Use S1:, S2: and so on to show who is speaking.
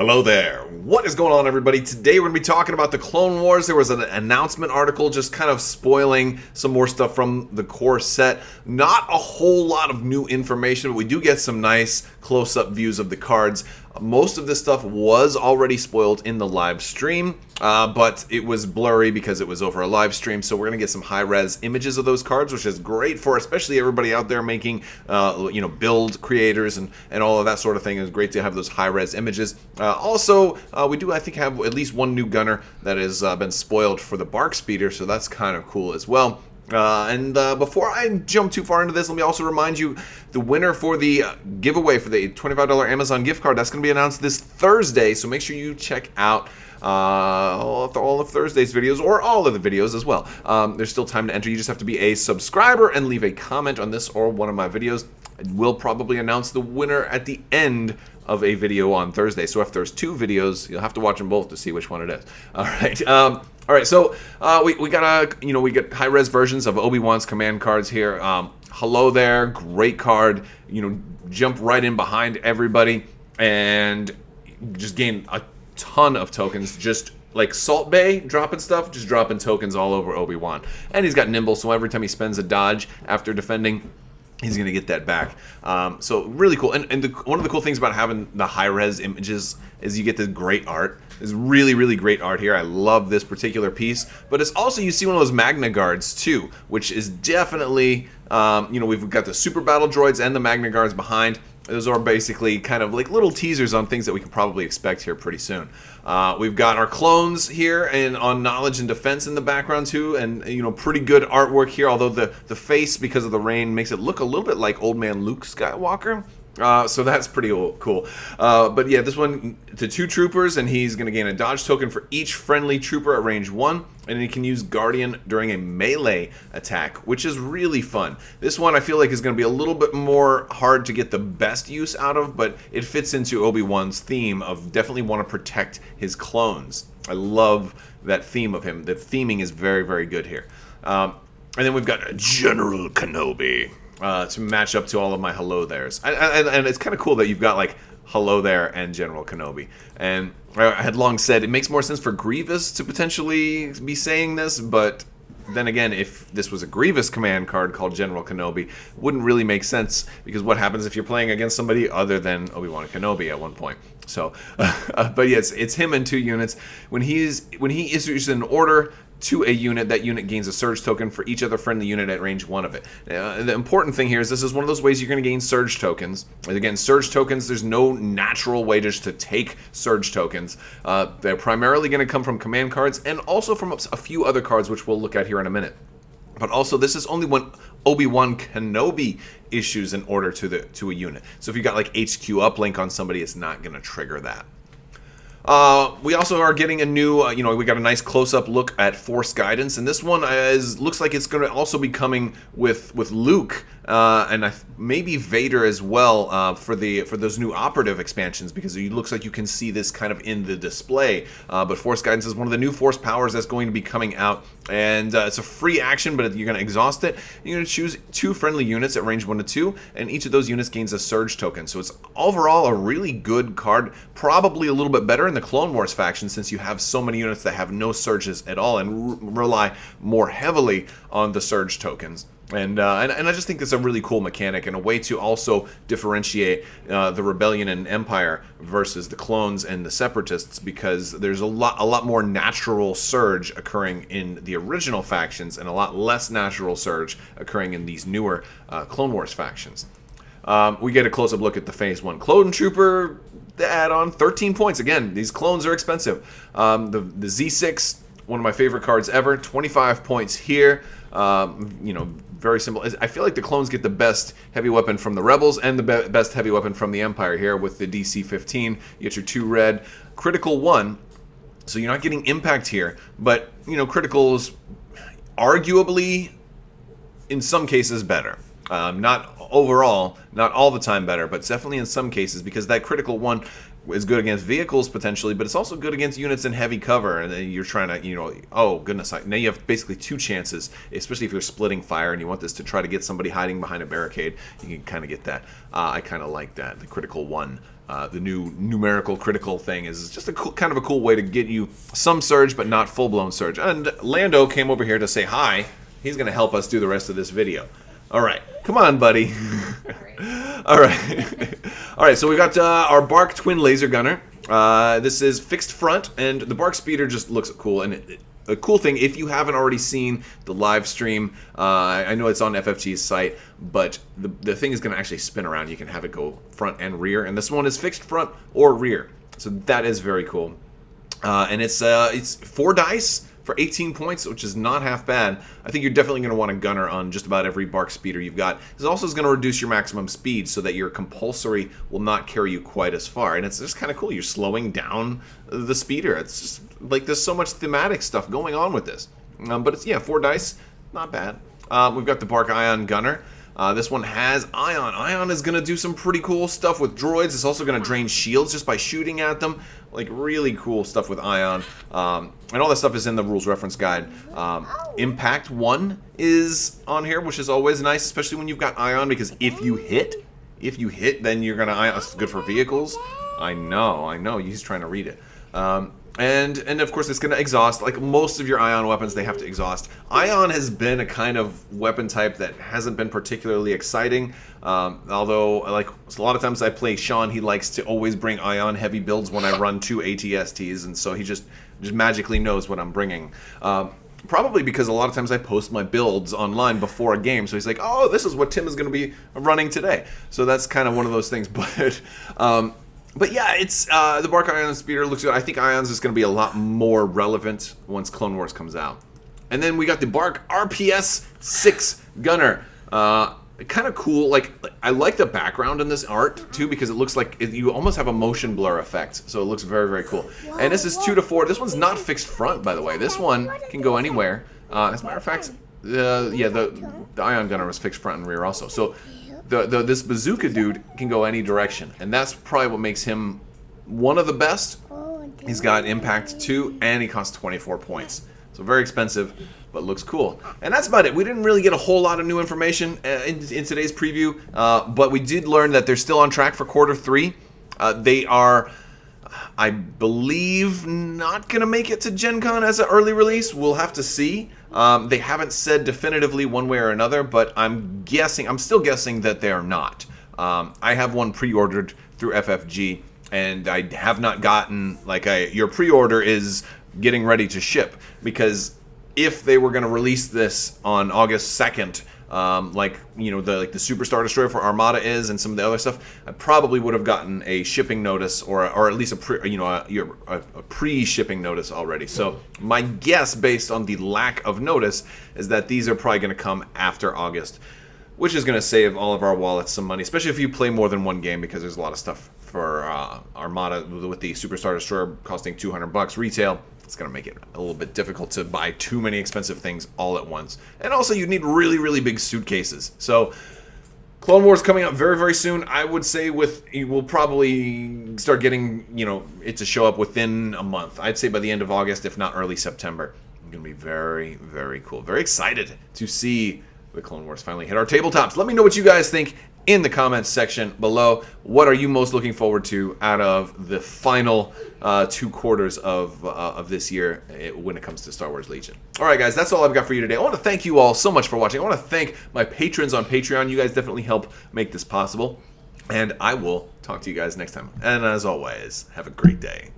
S1: Hello there. What is going on, everybody? Today we're going to be talking about the Clone Wars. There was an announcement article just kind of spoiling some more stuff from the core set. Not a whole lot of new information, but we do get some nice close-up views of the cards. Most of this stuff was already spoiled in the live stream, but it was blurry because it was over a live stream, so we're going to get some high-res images of those cards, which is great for especially everybody out there making, build creators and all of that sort of thing. It's great to have those high-res images. Also, we do, I think, have at least one new gunner that has been spoiled for the Bark Speeder, so that's kind of cool as well. Before I jump too far into this, let me also remind you the winner for the giveaway for the $25 Amazon gift card, that's going to be announced this Thursday, so make sure you check out all of Thursday's videos, or all of the videos as well. There's still time to enter. You just have to be a subscriber and leave a comment on this or one of my videos. We'll probably announce the winner at the end of a video on Thursday. So if there's two videos, you'll have to watch them both to see which one it is. All right. All right. So we got we get high res versions of Obi Wan's command cards here. Hello there, great card. Jump right in behind everybody and just gain a ton of tokens. Just like Salt Bay dropping stuff, just dropping tokens all over Obi Wan. And he's got nimble, so every time he spends a dodge after defending, he's going to get that back. So really cool. And one of the cool things about having the high-res images is you get this great art. There's really, really great art here. I love this particular piece. But it's also, you see one of those Magna Guards too, which is definitely, we've got the Super Battle Droids and the Magna Guards behind. Those are basically kind of like little teasers on things that we can probably expect here pretty soon. We've got our clones here and on knowledge and defense in the background too, and pretty good artwork here. Although the face, because of the rain, makes it look a little bit like Old Man Luke Skywalker. So that's pretty cool. But yeah, this one to 2 troopers, and he's going to gain a dodge token for each friendly trooper at range 1, and he can use Guardian during a melee attack, which is really fun. This one I feel like is going to be a little bit more hard to get the best use out of, but it fits into Obi-Wan's theme of definitely want to protect his clones. I love that theme of him. The theming is very, very good here. And then we've got General Kenobi. To match up to all of my hello there's. And it's kind of cool that you've got like hello there and General Kenobi. And I had long said it makes more sense for Grievous to potentially be saying this, but then again, if this was a Grievous command card called General Kenobi, it wouldn't really make sense, because what happens if you're playing against somebody other than Obi Wan Kenobi at one point? So, but yes, it's him and 2 units. When he issues an order to a unit, that unit gains a surge token for each other friendly unit at range 1 of it. The important thing here is this is one of those ways you're going to gain surge tokens. And again, surge tokens, there's no natural way just to take surge tokens. They're primarily going to come from command cards and also from a few other cards, which we'll look at here in a minute. But also, this is only when Obi Wan Kenobi issues an order to a unit. So if you got like HQ uplink on somebody, it's not going to trigger that. We also are getting a new, we got a nice close-up look at Force Guidance, and this one looks like it's going to also be coming with Luke and maybe Vader as well for those new operative expansions, because it looks like you can see this kind of in the display. But Force Guidance is one of the new Force powers that's going to be coming out, and it's a free action, but you're going to exhaust it. You're going to choose 2 friendly units at range 1 to 2, and each of those units gains a surge token. So it's overall a really good card, probably a little bit better in the Clone Wars faction, since you have so many units that have no surges at all and rely more heavily on the surge tokens. And I just think it's a really cool mechanic and a way to also differentiate the Rebellion and Empire versus the clones and the Separatists, because there's a lot more natural surge occurring in the original factions and a lot less natural surge occurring in these newer Clone Wars factions. We get a close-up look at the Phase 1 Clone Trooper add-on, 13 points. Again, these clones are expensive. The Z6, one of my favorite cards ever, 25 points here. Very simple. I feel like the clones get the best heavy weapon from the Rebels and the best heavy weapon from the Empire here with the DC-15. You get your 2 red. Critical 1, so you're not getting impact here, but, criticals arguably, in some cases, better. Not overall, not all the time better, but definitely in some cases, because that critical 1 is good against vehicles potentially, but it's also good against units in heavy cover, and then you're trying to, oh goodness, now you have basically 2 chances, especially if you're splitting fire and you want this to try to get somebody hiding behind a barricade. You can kind of get that. I kind of like that, the critical 1 the new numerical critical thing is just a cool, kind of a cool way to get you some surge, but not full-blown surge. And Lando came over here to say hi. He's going to help us do the rest of this video. All right, come on, buddy. All right. All right, so we got our Bark twin laser gunner. This is fixed front, and the Bark speeder just looks cool. And a cool thing, if you haven't already seen the live stream, I know it's on FFG's site, but the thing is going to actually spin around. You can have it go front and rear, and this one is fixed front or rear. So that is very cool. And it's 4 dice for 18 points, which is not half bad. I think you're definitely going to want a gunner on just about every Bark speeder you've got. This also is going to reduce your maximum speed so that your compulsory will not carry you quite as far. And it's just kind of cool. You're slowing down the speeder. It's just like there's so much thematic stuff going on with this. But it's, yeah, 4 dice, not bad. We've got the Bark Ion gunner. This one has Ion. Ion is going to do some pretty cool stuff with droids. It's also going to drain shields just by shooting at them. Like, really cool stuff with Ion. And all that stuff is in the rules reference guide. Impact 1 is on here, which is always nice, especially when you've got Ion, because if you hit, then you're going to Ion. That's good for vehicles. I know. He's trying to read it. And of course it's going to exhaust. Like most of your Ion weapons, they have to exhaust. Ion has been a kind of weapon type that hasn't been particularly exciting. Although, like a lot of times I play Sean, he likes to always bring Ion heavy builds when I run 2 ATSTs, and so he just magically knows what I'm bringing. Probably because a lot of times I post my builds online before a game, so he's like, oh, this is what Tim is going to be running today. So that's kind of one of those things. But yeah, it's the Bark Ion speeder looks good. I think Ion's is going to be a lot more relevant once Clone Wars comes out. And then we got the Bark RPS 6 gunner. Kind of cool. Like I like the background in this art too, because it looks like you almost have a motion blur effect. So it looks very, very cool. And this is 2 to 4. This one's not fixed front, by the way. This one can go anywhere. As a matter of fact, the Ion gunner was fixed front and rear also. So this bazooka dude can go any direction, and that's probably what makes him one of the best. He's got impact 2, and he costs 24 points. So very expensive, but looks cool. And that's about it. We didn't really get a whole lot of new information in today's preview, but we did learn that they're still on track for Q3. They are, I believe, not going to make it to Gen Con as an early release. We'll have to see. They haven't said definitively one way or another, but I'm still guessing that they are not. I have one pre-ordered through FFG, and I have not gotten, your pre-order is getting ready to ship, because if they were going to release this on August 2nd, the Super Star Destroyer for Armada is, and some of the other stuff, I probably would have gotten a shipping notice or at least a pre-shipping notice already. So my guess, based on the lack of notice, is that these are probably going to come after August, which is going to save all of our wallets some money, especially if you play more than one game, because there's a lot of stuff for Armada with the Super Star Destroyer costing $200 retail. It's going to make it a little bit difficult to buy too many expensive things all at once. And also, you need really, really big suitcases. So, Clone Wars coming out very, very soon. I would say we'll probably start getting, it to show up within a month. I'd say by the end of August, if not early September. It's going to be very, very cool. Very excited to see the Clone Wars finally hit our tabletops. Let me know what you guys think in the comments section below. What are you most looking forward to out of the final 2 quarters of this year when it comes to Star Wars Legion? All right, guys, that's all I've got for you today. I want to thank you all so much for watching. I want to thank my patrons on Patreon. You guys definitely help make this possible. And I will talk to you guys next time. And as always, have a great day.